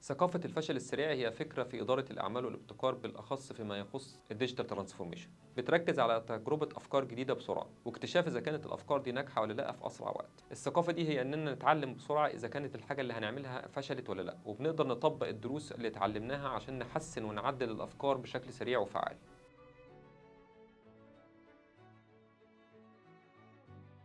ثقافة الفشل السريع هي فكرة في إدارة الأعمال والابتكار بالأخص فيما يخص الديجيتال ترانسفورميشن. بتركز على تجربة أفكار جديدة بسرعة واكتشاف إذا كانت الأفكار دي ناجحة ولا لأ في أسرع وقت. الثقافة دي هي إننا نتعلم بسرعة إذا كانت الحاجة اللي هنعملها فشلت ولا لأ، وبنقدر نطبق الدروس اللي اتعلمناها عشان نحسن ونعدل الأفكار بشكل سريع وفعال.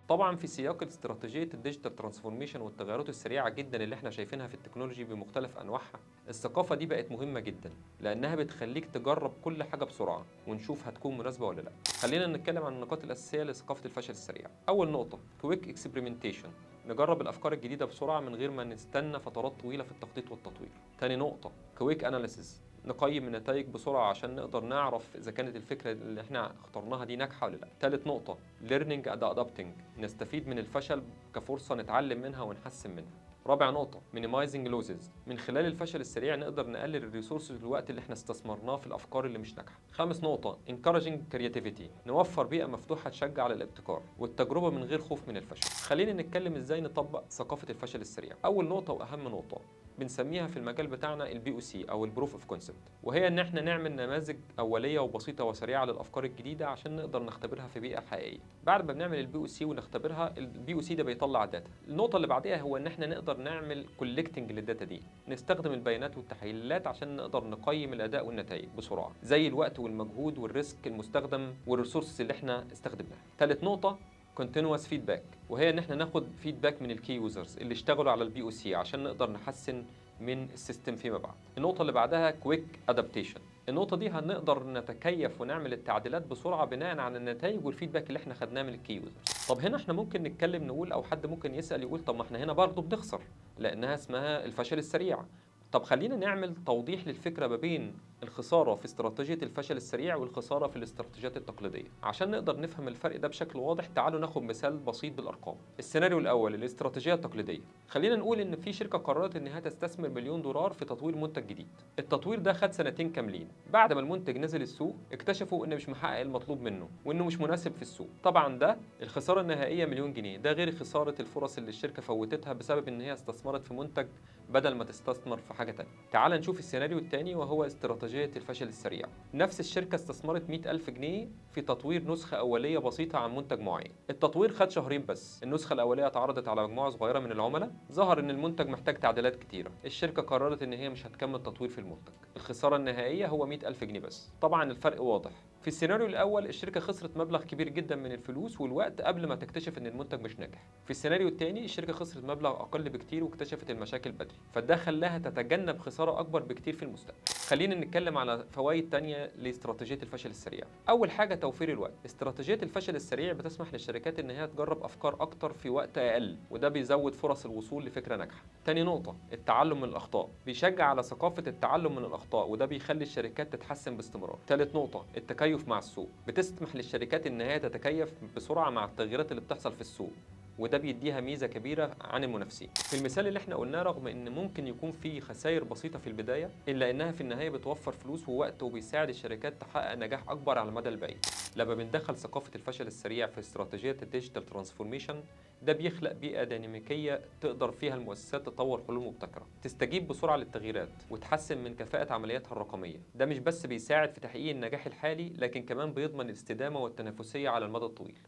طبعا في سياق استراتيجيه الديجيتال ترانسفورميشن والتغيرات السريعه جدا اللي احنا شايفينها في التكنولوجي بمختلف انواعها، الثقافه دي بقت مهمه جدا لانها بتخليك تجرب كل حاجه بسرعه ونشوف هتكون مناسبه ولا لا. خلينا نتكلم عن النقاط الاساسيه لثقافه الفشل السريع. اول نقطه كويك اكسبيرمنتيشن، نجرب الافكار الجديده بسرعه من غير ما نستنى فترات طويله في التخطيط والتطوير. تاني نقطه كويك اناليسيز، نقيم النتائج بسرعة عشان نقدر نعرف إذا كانت الفكرة اللي احنا اخترناها دي ناجحة ولا لا. ثالث نقطة learning and adapting، نستفيد من الفشل كفرصة نتعلم منها ونحسن منها. رابع نقطة minimizing losses، من خلال الفشل السريع نقدر نقلل الريسورسز والوقت اللي احنا استثمرناه في الأفكار اللي مش ناجحة. خامس نقطة encouraging creativity، نوفر بيئة مفتوحة تشجع على الابتكار والتجربة من غير خوف من الفشل. خلينا نتكلم ازاي نطبق ثقافة الفشل السريع. أول نقطة وأهم نقطة بنسميها في المجال بتاعنا البي او سي او البروف اوف كونسبت، وهي ان احنا نعمل نماذج اوليه وبسيطه وسريعه للافكار الجديده عشان نقدر نختبرها في بيئه حقيقيه. بعد ما بنعمل البي او سي ونختبرها، البي او سي ده بيطلع داتا. النقطه اللي بعديها هو ان احنا نقدر نعمل كولكتنج للداتا دي، نستخدم البيانات والتحليلات عشان نقدر نقيم الاداء والنتائج بسرعه، زي الوقت والمجهود والريسك المستخدم والريسورسز اللي احنا استخدمناها. ثالث نقطه continuous feedback، وهي ان احنا ناخد فيدباك من الكي يوزرز اللي اشتغلوا على البي او سي عشان نقدر نحسن من السيستم فيما بعد. النقطة اللي بعدها كويك ادابتيشن، النقطة دي هنقدر نتكيف ونعمل التعديلات بسرعة بناء على النتائج والفيدباك اللي احنا خدناه من الكي يوزرز. طب هنا احنا ممكن نتكلم نقول او حد ممكن يسأل يقول طب ما احنا هنا برضه بنخسر لانها اسمها الفشل السريع. طب خلينا نعمل توضيح للفكرة ما بين الخسارة في استراتيجية الفشل السريع والخسارة في الاستراتيجيات التقليدية. عشان نقدر نفهم الفرق ده بشكل واضح تعالوا ناخد مثال بسيط بالأرقام. السيناريو الأول الاستراتيجية التقليدية، خلينا نقول إن في شركة قررت إنها تستثمر $1,000,000 في تطوير منتج جديد. التطوير ده خد سنتين كاملين. بعد ما المنتج نزل السوق اكتشفوا إنه مش محقق المطلوب منه وإنه مش مناسب في السوق. طبعا ده الخسارة النهائية $1,000,000، ده غير خسارة الفرص اللي الشركة فوتتها بسبب إن هي استثمرت في منتج بدل ما تستثمر في حاجة تانية. تعال نشوف السيناريو الثاني وهو استراتيجية الفشل السريع. نفس الشركة استثمرت 100,000 جنيه في تطوير نسخة أولية بسيطة عن منتج معين. التطوير خد شهرين بس. النسخة الأولية اتعرضت على مجموعة صغيرة من العملاء، ظهر إن المنتج محتاج تعديلات كتيرة. الشركة قررت إن هي مش هتكمل تطوير في المنتج. الخسارة النهائية هو 100,000 جنيه بس. طبعا الفرق واضح. في السيناريو الأول الشركة خسرت مبلغ كبير جدا من الفلوس والوقت قبل ما تكتشف إن المنتج مش ناجح. في السيناريو الثاني الشركة خسرت مبلغ أقل بكتير واكتشفت المشاكل بدري، فده خلاها تتجنب خسارة أكبر بكتير في المستقبل. خلينا نتكلم على فوائد تانية لاستراتيجية الفشل السريع. أول حاجة توفير الوقت. استراتيجية الفشل السريع بتسمح للشركات إن هي تجرب أفكار أكتر في وقت أقل، وده بيزود فرص الوصول لفكرة ناجحة. تاني نقطة التعلم من الأخطاء، بيشجع على ثقافة التعلم من الأخطاء وده بيخلي الشركات تتحسن باستمرار. تالت نقطة التكيف مع السوق، بتسمح للشركات إن هي تتكيف بسرعة مع التغييرات اللي بتحصل في السوق، وده بيديها ميزة كبيرة عن المنافسين. في المثال اللي احنا قلناه رغم ان ممكن يكون في خسائر بسيطة في البداية، الا انها في النهاية بتوفر فلوس ووقت وبيساعد الشركات تحقق نجاح اكبر على المدى البعيد. لما بندخل ثقافة الفشل السريع في استراتيجية الديجيتال ترانسفورميشن، ده بيخلق بيئة ديناميكية تقدر فيها المؤسسات تطور حلول مبتكرة، تستجيب بسرعة للتغييرات وتحسن من كفاءة عملياتها الرقمية. ده مش بس بيساعد في تحقيق النجاح الحالي، لكن كمان بيضمن الاستدامة والتنافسية على المدى الطويل.